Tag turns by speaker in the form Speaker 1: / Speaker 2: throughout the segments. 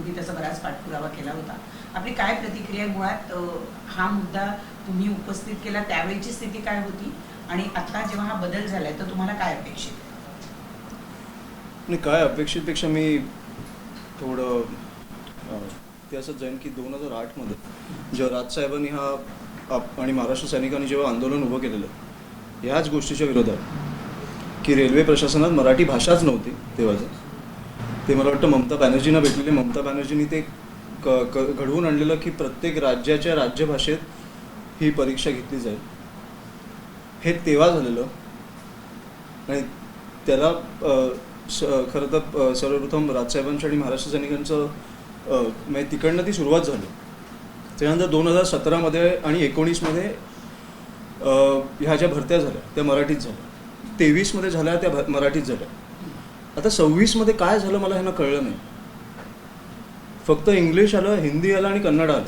Speaker 1: तुम्ही त्याचा बराच पाठपुरावा केला होता. आपली काय प्रतिक्रिया? मुळात हा मुद्दा तुम्ही उपस्थित केला त्यावेळीची स्थिती काय होती आणि आता जेव्हा हा बदल झालाय तर तुम्हाला काय अपेक्षित आहे?
Speaker 2: नाही, काय अपेक्षेपेक्षा मी थोडं ते असंच जाईन की 2008मध्ये जेव्हा राजसाहेबांनी आणि महाराष्ट्र सैनिकांनी जेव्हा आंदोलन उभं केलेलं ह्याच गोष्टीच्या विरोधात की रेल्वे प्रशासनात मराठी भाषाच नव्हती तेव्हाचं, ते मला वाटतं ममता बॅनर्जींना भेटलेले. ममता बॅनर्जींनी ते घडवून आणलेलं की प्रत्येक राज्याच्या राज्यभाषेत ही परीक्षा घेतली जाईल. हे तेव्हा झालेलं आणि त्याला खरं तर सर्वप्रथम राजसाहेबांच्या आणि महाराष्ट्र सैनिकांचं म्हणजे तिकडनं ती सुरुवात झाली. त्यानंतर 2017मध्ये आणि 19मध्ये ह्या ज्या भरत्या झाल्या त्या मराठीत झाल्या, 23मध्ये झाल्या त्या मराठीत झाल्या. आता 26मध्ये काय झालं मला ह्यांना कळलं नाही. फक्त इंग्लिश आलं, हिंदी आलं आणि कन्नड आलं.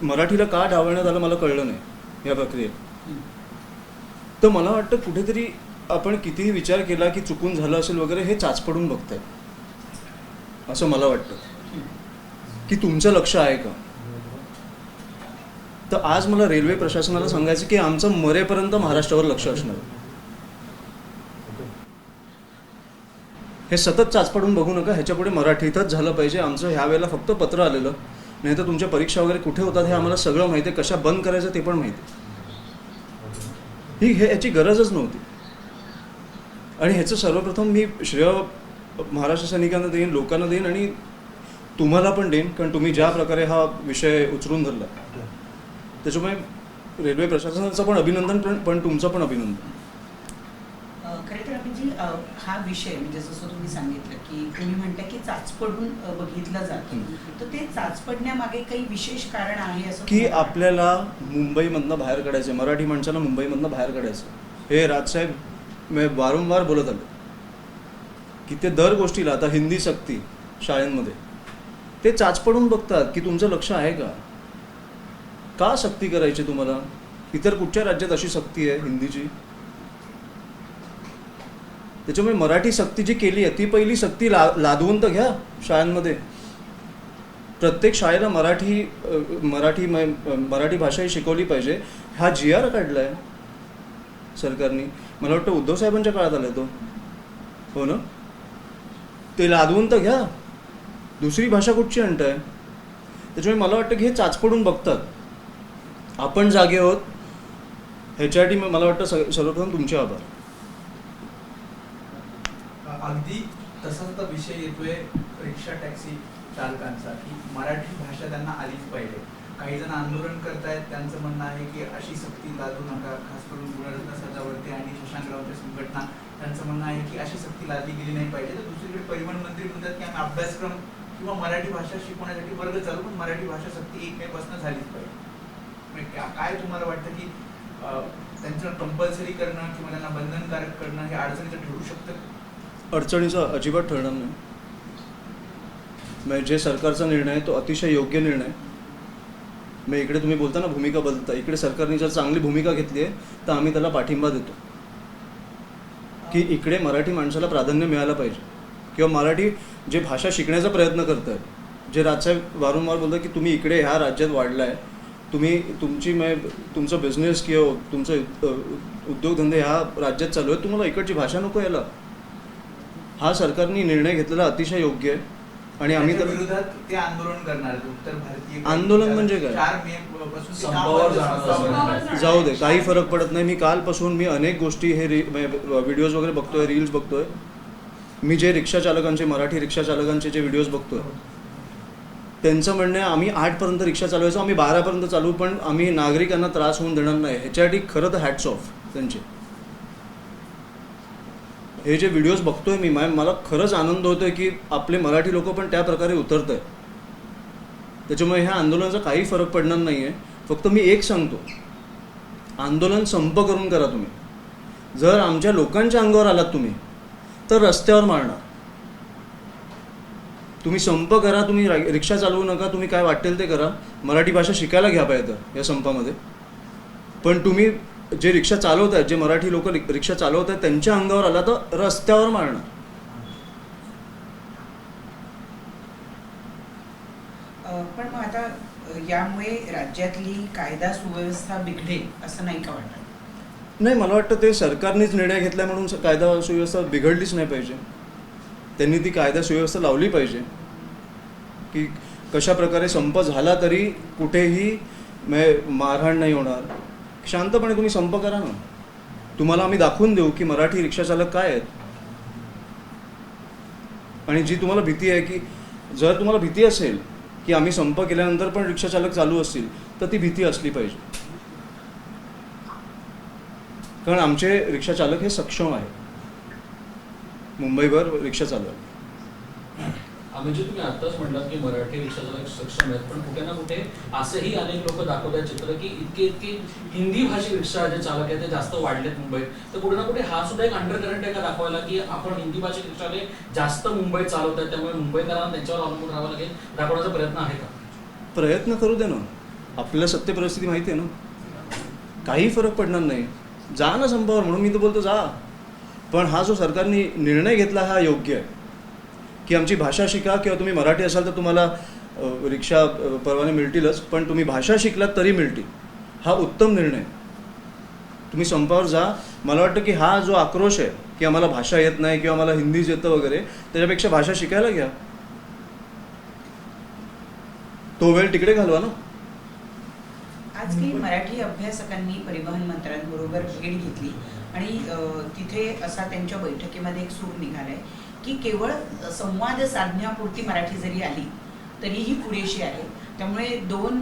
Speaker 2: मराठीला का डावलण्यात आलं मला कळलं नाही या प्रक्रियेत. तर मला वाटतं कुठेतरी आपण कितीही विचार केला की चुकून झालं असेल वगैरे, हे चाचपडून बघतायत असं मला वाटतं. की तुमचं लक्ष आहे का? तर आज मला रेल्वे प्रशासनाला सांगायचं की आमचं मरेपर्यंत महाराष्ट्रावर लक्ष असणार. हे सतत चाचपडून बघू नका, ह्याच्यापुढे मराठीतच झालं पाहिजे. आमचं ह्या वेळेला फक्त पत्र आलेलं, नाही तर तुमच्या परीक्षा वगैरे कुठे होतात हे आम्हाला सगळं माहिती आहे, कशा बंद करायचं ते पण माहिती आहे. याची गरजच नव्हती. आणि ह्याचं सर्वप्रथम मी श्रेय महाराष्ट्र सैनिकांना देईन, लोकांना देईन आणि तुम्हाला पण देईन, कारण तुम्ही ज्या प्रकारे हा विषय उचलून धरला त्याच्यामुळे रेल्वे प्रशासनाचं पण अभिनंदन, पण तुमचं पण अभिनंदन.
Speaker 1: खरं तर म्हणजे हा विषय म्हणजे जसं तुम्ही सांगितलं की तुम्ही म्हणता की चाचपडून बघितलं जातं, तर ते चाचपडण्यामागे काही विशेष कारण आहे असं
Speaker 2: की आपल्याला मुंबईमधनं बाहेर काढायचं, मराठी माणसाला मुंबईमधनं बाहेर काढायचं. हे राजसाहेब वारंवार बोलत आले की ते दर गोष्टीला आता हिंदी सक्ती शाळांमध्ये ते चाचपडून बघतात की तुमचं लक्ष आहे का सक्ती करायची तुम्हाला? इतर कुठच्या राज्यात अशी सक्ती आहे हिंदीची? त्याच्यामुळे मराठी सक्ती जी केली आहे ती पहिली सक्ती लादवून तर घ्या शाळांमध्ये. प्रत्येक शाळेला मराठी भाषा ही शिकवली पाहिजे. हा GR काढला आहे सरकारने, मला वाटतं उद्धव साहेबांच्या काळात आला तो, हो ना? ते लादवून तर घ्या. दुसरी भाषा कुठची आणताय? त्याच्यामुळे मला वाटतं की हे चाचपडून बघतात. आपण जागे आहोत ह्याच्यासाठी मला वाटतं सर्वप्रथम तुमचे आभार.
Speaker 3: अगदी तसाच तर विषय येतोय रिक्षा टॅक्सी चालकांचा की मराठी भाषा त्यांना आलीच पाहिजे. काही जण आंदोलन करतायत, त्यांचं म्हणणं आहे की अशी सक्ती लादू नका. खास करून गुणरत्न सदावर्ते आणि शशांकरावच्या संघटना त्यांचं म्हणणं आहे की अशी सक्ती लादली गेली नाही पाहिजे. तर दुसरीकडे परिवहन मंत्री म्हणतात की आम्ही अभ्यासक्रम किंवा मराठी भाषा शिकवण्यासाठी वर्ग चालू, पण मराठी भाषा सक्ती 1 मेपासून झालीच पाहिजे. काय तुम्हाला वाटतं की त्यांचं कंपल्सरी करणं किंवा त्यांना बंधनकारक करणं हे अडचणीचं ठरू शकतं?
Speaker 2: अडचणीचा अजिबात ठरणार नाही. म्हणजे जे सरकारचा निर्णय आहे तो अतिशय योग्य निर्णय. मग इकडे तुम्ही बोलता ना भूमिका बदलता, इकडे सरकारने जर चांगली भूमिका घेतली आहे तर आम्ही त्याला पाठिंबा देतो की इकडे मराठी माणसाला प्राधान्य मिळालं पाहिजे. किंवा मराठी जे भाषा शिकण्याचा प्रयत्न करत आहेत, जे राजसाहेब वारंवार बोलतात की तुम्ही इकडे ह्या राज्यात वाढला आहे, तुम्ही तुमचं बिझनेस किंवा तुमचं उद्योगधंदे ह्या राज्यात चालू आहे, तुम्हाला इकडची भाषा नको यायला. हा सरकारने निर्णय घेतलेला अतिशय योग्य आहे आणि आम्ही त्या
Speaker 3: विरोधात ते आंदोलन करणार. उत्तर भारतीय
Speaker 2: आंदोलन म्हणजे काय?
Speaker 3: 4 मे पासून
Speaker 2: जाऊ दे, काही फरक पडत नाही. मी कालपासून अनेक गोष्टी व्हिडिओज वगैरे बघतोय, रील्स बघतोय. मी जे रिक्षा चालकांचे, मराठी रिक्षा चालकांचे जे व्हिडिओज बघतोय त्यांचं म्हणणं आहे आम्ही 8पर्यंत रिक्षा चालवायचो, आम्ही 12पर्यंत चालू, पण आम्ही नागरिकांना त्रास होऊन देणार नाही. ह्याच्यासाठी खरं तर हॅट्स ऑफ त्यांचे. हे जे व्हिडिओज बघतोय मी, मला खरंच आनंद होतोय की आपले मराठी लोक पण त्या प्रकारे उतरत आहेत. त्याच्यामुळे ह्या आंदोलनाचा काही फरक पडणार नाही आहे. फक्त मी एक सांगतो, आंदोलन संप करून करा तुम्ही. जर आमच्या लोकांच्या अंगावर आलात तुम्ही तर रस्त्यावर मारणार. तुम्ही संप करा, तुम्ही रिक्षा चालवू नका, तुम्ही काय वाटेल ते करा, मराठी भाषा शिकायला घ्या पाहिजे या संपामध्ये. पण तुम्ही जे रिक्षा चालवत आहेत, जे मराठी लोक रिक्षा चालवत आहेत त्यांच्या अंगावर आला तर रस्त्यावर मारणार.
Speaker 1: पण मग आता यामुळे राज्यातली कायदा सुव्यवस्था बिघडेल असं नाही का वाटत?
Speaker 2: नाही, मला वाटतं ते सरकारनेच निर्णय घेतला म्हणून कायदा सुव्यवस्था बिघडलीच नाही पाहिजे. त्यांनी ती कायदा सुव्यवस्था लावली पाहिजे की कशा प्रकारे संप झाला तरी कुठेही मारहाण नाही होणार. शांतपणे तुम्ही संप करा ना. तुम्हाला आम्ही दाखवून देऊ की मराठी रिक्षाचालक काय आहेत. आणि जी तुम्हाला भीती आहे की जर तुम्हाला भीती असेल की आम्ही संप केल्यानंतर पण रिक्षाचालक चालू असतील तर ती भीती असली पाहिजे. कारण आमचे रिक्षाचालक हे सक्षम आहे. मुंबईभर रिक्षा चालवतात.
Speaker 4: आम्ही तुम्ही आताच म्हटलात की मराठी रिक्षाचालक सक्षम आहेत, पण कुठे ना कुठे असंही अनेक लोक दाखवतात चित्र की इतके हिंदी भाषिक रिक्षा जे चालक आहेत ते जास्त वाढलेत मुंबईत. तर कुठे ना कुठे हा सुद्धा एक अंडरकरंट आहे का दाखवायला की आपण हिंदी भाषिक रिक्षाने जास्त मुंबईत चालवतात, त्यामुळे मुंबईकरांना त्यांच्यावर अवलंबून राहावं लागेल, दाखवण्याचा प्रयत्न आहे का?
Speaker 2: प्रयत्न करू दे ना. आपल्याला सत्य परिस्थिती माहिती आहे ना. काही फरक पडणार नाही. जा ना संपावर, म्हणून मी तर बोलतो जा. पण हा जो सरकारने निर्णय घेतला हा योग्य आहे की आमची भाषा शिका, किंवा तुम्ही मराठी असाल तर तुम्हाला रिक्षा परवाने मिळतीलच, पण तुम्ही भाषा शिकलात तरी मिळतील. हा उत्तम निर्णय. तुम्ही संपावर जा. मला वाटतं की हा जो आक्रोश आहे की आम्हाला भाषा येत नाही किंवा आम्हाला हिंदीच येतं वगैरे, त्याच्यापेक्षा भाषा शिकायला घ्या. तो वेळ तिकडे घालवा ना.
Speaker 1: आज काही मराठी अभ्यासकांनी परिवहन मंत्र्यांबरोबर भेट घेतली आणि तिथे असा त्यांच्या बैठकीमध्ये एक सूर निघालाय की केवळ संवाद साधण्यापुरती मराठी जरी आली तरीही पुरेशी आहे. त्यामुळे 2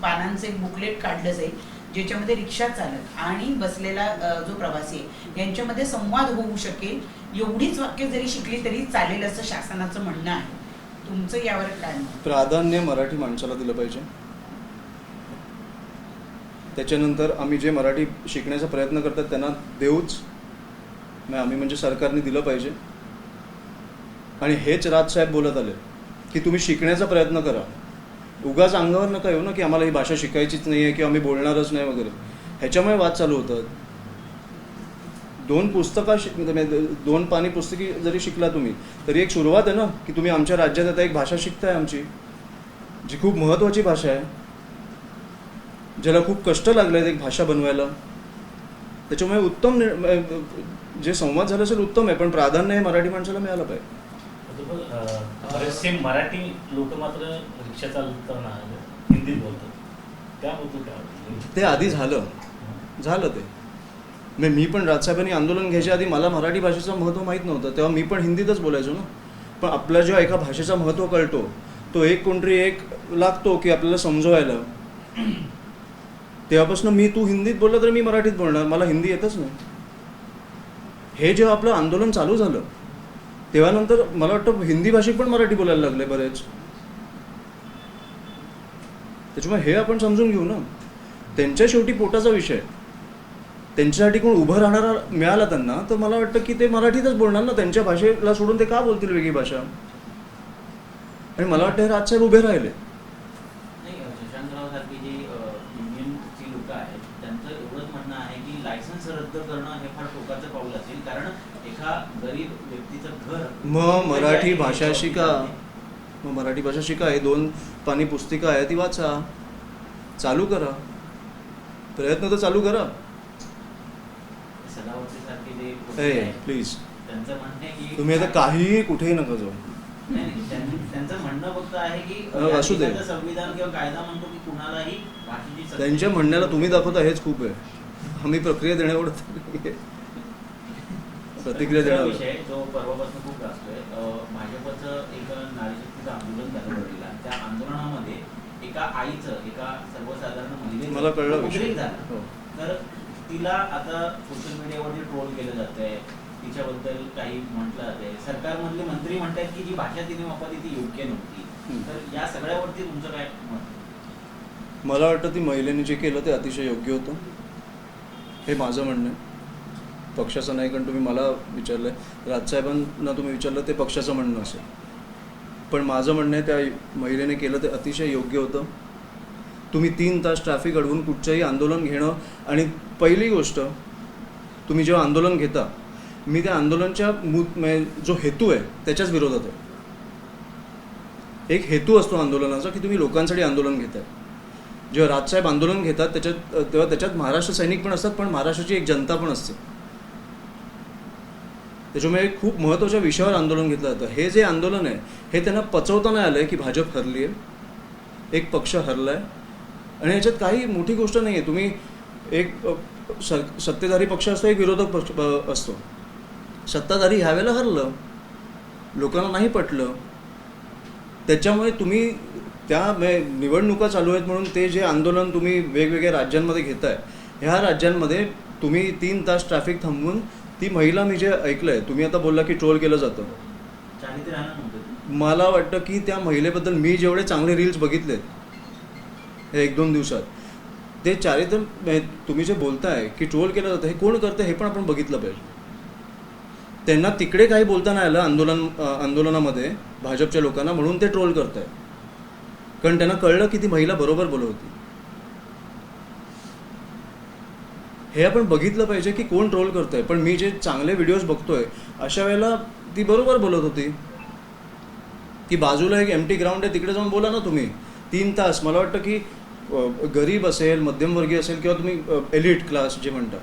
Speaker 1: पानांचं एक बुकलेट काढलं जाईल ज्याच्यामध्ये रिक्षा चालक आणि बसलेला जो प्रवासी आहे यांच्यामध्ये संवाद होऊ शकेल. एवढीच वाक्य जरी शिकली तरी चालेल असं शासनाचं म्हणणं आहे. तुमचं यावर काय मत?
Speaker 2: प्राधान्य मराठी माणसाला दिलं पाहिजे. त्याच्यानंतर आम्ही जे मराठी शिकण्याचा प्रयत्न करतात त्यांना देऊच. आम्ही म्हणजे सरकारने दिलं पाहिजे. आणि हेच राजसाहेब बोलत आले की तुम्ही शिकण्याचा प्रयत्न करा. उगाच अंगावर नका येऊ ना की आम्हाला ही भाषा शिकायचीच नाही आहे किंवा आम्ही बोलणारच नाही वगैरे. ह्याच्यामुळे वाद चालू होतात. 2 पानी पुस्तकी जरी शिकला तुम्ही तरी एक सुरुवात आहे ना की तुम्ही आमच्या राज्यात आता एक भाषा शिकताय आमची, जी खूप महत्त्वाची भाषा आहे, ज्याला खूप कष्ट लागले आहेत एक भाषा बनवायला. त्याच्यामुळे उत्तम जे संवाद झाला असेल उत्तम आहे, पण प्राधान्य हे मराठी माणसाला मिळालं पाहिजे.
Speaker 5: बरेचसे मराठी लोक मात्र रिक्षा चालवताना हिंदीत बोलतात, त्याबद्दल काय?
Speaker 2: ते आधी झालं ते. मी पण राजसाहेबांनी आंदोलन घ्यायच्या आधी मला मराठी भाषेचं महत्त्व माहीत नव्हतं, तेव्हा मी पण हिंदीतच बोलायचो ना. पण आपल्या जेव्हा एका भाषेचा महत्त्व कळतो तो कोणतरी एक लागतो की आपल्याला समजवायला, तेव्हापासून तू हिंदीत बोलला तर मी मराठीत बोलणार. मला हिंदी येतच नाही. हे जेव्हा आपलं आंदोलन चालू झालं तेव्हा नंतर मला वाटतं हिंदी भाषिक पण मराठी बोलायला लागले बरेच. त्याच्यामुळे हे आपण समजून घेऊ ना. त्यांच्या शेवटी पोटाचा विषय. त्यांच्यासाठी कोण उभं राहणारा मिळाला त्यांना तर मला वाटतं की ते मराठीतच बोलणार ना. त्यांच्या भाषेला सोडून ते का बोलतील वेगळी भाषा? आणि मला वाटतं हे राजसाहेब उभे राहिले.
Speaker 6: शशांकराव सारखी जी युनियनची लोक आहेत त्यांचं एवढंच म्हणणं आहे की लायसन्स रद्द करणं हे फार टोकाचं पाऊल असेल, कारण एका गरीब व्यक्तीचं घर.
Speaker 2: मग मराठी भाषा शिका. हे 2 पानी पुस्तिका आहे ती वाचा. चालू करा. प्रयत्न तर चालू करा.
Speaker 6: सदावर्ते सारखे जे
Speaker 2: प्लीज
Speaker 6: त्यांचं म्हणणं आहे की
Speaker 2: तुम्ही आता काहीही कुठेही नका जाऊ.
Speaker 6: त्यांचं म्हणणं फक्त आहे की
Speaker 2: असू दे.
Speaker 6: संविधान किंवा कायदा म्हणतो की कुणालाही भाषेची
Speaker 2: त्यांच्या म्हणण्याला तुम्ही दाखवता हेच खूप आहे. आम्ही प्रक्रिया देण्यावर प्रतिक्रिया देण्यावर.
Speaker 6: विषय जो परवापासून खूप गाजतोय, भाजपचं एक नारी शक्तीचं आंदोलन झालं बरोबर. त्या आंदोलनामध्ये एका आईचं एका सर्वसाधारण महिलेचं
Speaker 2: मला कळलं विषय.
Speaker 6: उद्रेक झाला.
Speaker 2: हो.
Speaker 6: तर तिला आता सोशल मीडियावरती ट्रोल केलं जातंय, तिच्याबद्दल काही म्हटलं जातंय. सरकारमधले मंत्री म्हणतात की जी भाषा तिने वापरली ती योग्य नव्हती. तर या सगळ्यावरती तुमचं काय मत?
Speaker 2: मला वाटतं ती महिलेने जे केलं ते अतिशय योग्य होतं. हे माझं म्हणणं आहे. पक्षाचं नाही, कारण तुम्ही मला विचारलं आहे. राजसाहेबांना तुम्ही विचारलं ते पक्षाचं म्हणणं असेल, पण माझं म्हणणं आहे त्या महिलेने केलं ते अतिशय योग्य होतं. तुम्ही 3 तास ट्रॅफिक अडवून कुठचंही आंदोलन घेणं. आणि पहिली गोष्ट, तुम्ही जेव्हा आंदोलन घेता, मी त्या आंदोलनाच्या जो हेतू आहे त्याच्याच विरोधात आहे. एक हेतू असतो आंदोलनाचा की तुम्ही लोकांसाठी आंदोलन घेताय. जेव्हा राजसाहेब आंदोलन घेतात तेव्हा त्याच्यात महाराष्ट्र सैनिक पण असतात, पण महाराष्ट्राची एक जनता पण असते. त्याच्यामुळे एक खूप महत्त्वाच्या विषयावर आंदोलन घेतलं जातं. हे जे आंदोलन आहे हे त्यांना पचवता नाही आलं आहे की भाजप हरली आहे, एक पक्ष हरला आहे. आणि याच्यात काही मोठी गोष्ट नाही आहे. तुम्ही एक सत्तेधारी पक्ष असतो, एक विरोधक पक्ष असतो. सत्ताधारी ह्यावेळेला हरलं, लोकांना नाही पटलं, त्याच्यामुळे तुम्ही त्या निवडणुका चालू आहेत म्हणून ते जे आंदोलन तुम्ही वेगवेगळ्या राज्यांमध्ये घेताय, ह्या राज्यांमध्ये तुम्ही 3 तास ट्रॅफिक थांबवून ती महिला, मी जे ऐकलं आहे, तुम्ही आता बोलला की ट्रोल केलं जातं,
Speaker 6: चाळीत राहणार नव्हतं.
Speaker 2: मला वाटतं की त्या महिलेबद्दल मी जेवढे चांगले रील्स बघितलेत हे 1-2 दिवसात, ते चारित्र्य तुम्ही जे बोलताय की ट्रोल केलं जातं, हे कोण करतं हे पण आपण बघितलं पाहिजे. त्यांना तिकडे काही बोलता नाही आलं आंदोलनामध्ये भाजपच्या लोकांना, म्हणून ते ट्रोल करताय, कारण त्यांना कळलं की ती महिला बरोबर बोलत होती. हे आपण बघितलं पाहिजे की कोण ट्रोल करतंय. पण मी जे चांगले व्हिडिओज बघतोय अशा वेळेला ती बरोबर बोलत होती की बाजूला एक एम्प्टी ग्राउंड आहे, तिकडे जाऊन बोला ना तुम्ही 3 तास. मला वाटतं की गरीब असेल, मध्यमवर्गीय असेल किंवा तुम्ही एलिट क्लास जे म्हणता,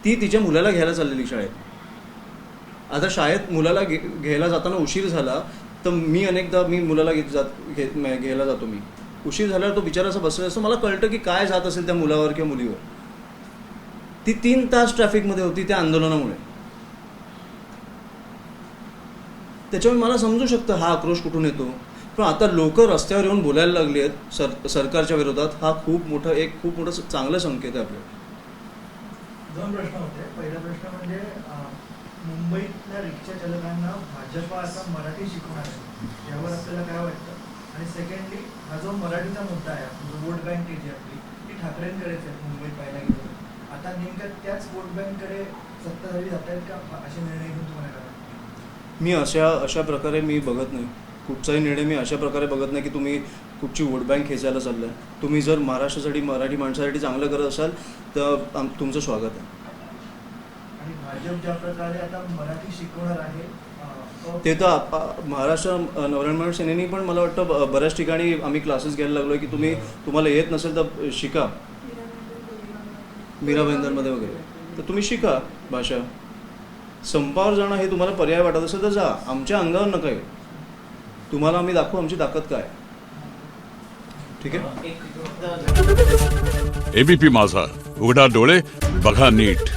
Speaker 2: ती तिच्या मुलाला घ्यायला चाललेली शाळेत. आता शाळेत मुलाला घ्यायला जाताना उशीर झाला तर मी अनेकदा मुलाला घ्यायला जातो, मी उशीर झाल्यावर तो बिचारा असं बसलेला असतो, मला कळतं की काय जात असेल त्या मुलावर किंवा मुलीवर. ती 3 तास ट्रॅफिकमध्ये होती त्या आंदोलनामुळे. त्याच्यामुळे मला समजू शकतं हा आक्रोश कुठून येतो. पण आता लोक रस्त्यावर येऊन बोलायला लागले आहेत सरकारच्या विरोधात, हा खूप मोठं चांगलं संकेत आहे आपल्याला.
Speaker 7: 2 प्रश्न होते. पहिला प्रश्न म्हणजे मुंबईतल्या रिक्षा चालकांना भाजप आता मराठी शिकवणार आहे, यावर आपल्याला काय वाटतं? आणि सेकंडली, हा जो मराठीचा मुद्दा आहे, जो वोट बँक जी आपली, ती ठाकरेंकडेच आहे मुंबईत पाहायला गेलं. आता नेमक्या त्याच वोट बँककडे सत्ताधारी जात आहेत का, असे निर्णय घेऊन तुम्हाला काय वाटतं?
Speaker 2: मी अशा प्रकारे मी बघत नाही. कुठचाही निर्णय मी अशा प्रकारे बघत नाही की तुम्ही कुठची वोट बँक खेचायला चाललाय. तुम्ही जर महाराष्ट्रासाठी, मराठी माणसासाठी चांगलं करत असाल तर तुमचं स्वागत आहे.
Speaker 7: आणि भाजप ज्या प्रकारे आता मराठी शिकवणार आहे,
Speaker 2: ते तर महाराष्ट्र नवनिर्माण सेनेनी पण मला वाटतं बऱ्याच ठिकाणी आम्ही क्लासेस घ्यायला लागलो आहे की तुम्हाला येत नसेल तर शिका, मीरा भाईंदरमध्ये वगैरे, तर तुम्ही शिका भाषा. संपावर जाणं हे तुम्हाला पर्याय वाटत असेल तर जा, आमच्या अंगावर नका येऊ. तुम्हाला आम्ही दाखवू आमची ताकद काय. ठीक आहे.
Speaker 8: एबीपी माझा, उघडा डोळे बघा नीट.